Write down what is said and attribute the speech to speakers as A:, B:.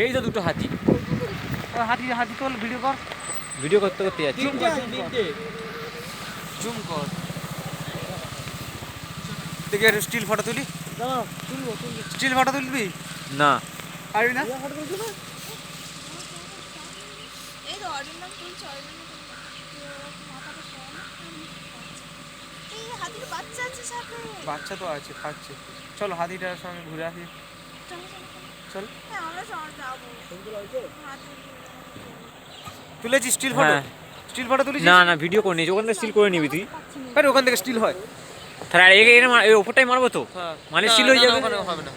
A: এই তো দুটো হাতি।
B: হাতি হাতি তোল, ভিডিও কর।
A: ভিডিও করতে করতে যাচ্ছি।
B: জুম কর। দেখি আর স্টিল ফটো তুলি। স্টিল ফটো তুলবি?
A: না
B: পারবি না?
C: এই তো অরিন্দম তুলছে, অরিন্দম মাথাটা সরানো। এই হাতির বাচ্চা আছে সাথে।
B: বাচ্চা তো আছে, খাচ্ছে। চলো হাতিটার সঙ্গে ঘুরে আসি।
C: চলো চলো চলো।
B: চল।
C: হ্যাঁ আমরা সবাই যাবো। হাতি
B: তুলেছি স্টিল ফটো?
A: হ্যাঁ।
B: স্টিল ফটো তুলেছিস?
A: না না ভিডিও করে নিয়েছি, ওখান থেকে স্টিল করে নিবি তুই।
B: আরে ওখান থেকে স্টিল হয়।
A: তাহলে এই ওপরটাই মারবো তো,
B: হ্যাঁ,
A: মানে স্টিল হয়ে যাবে।
B: ওখানে হবে না।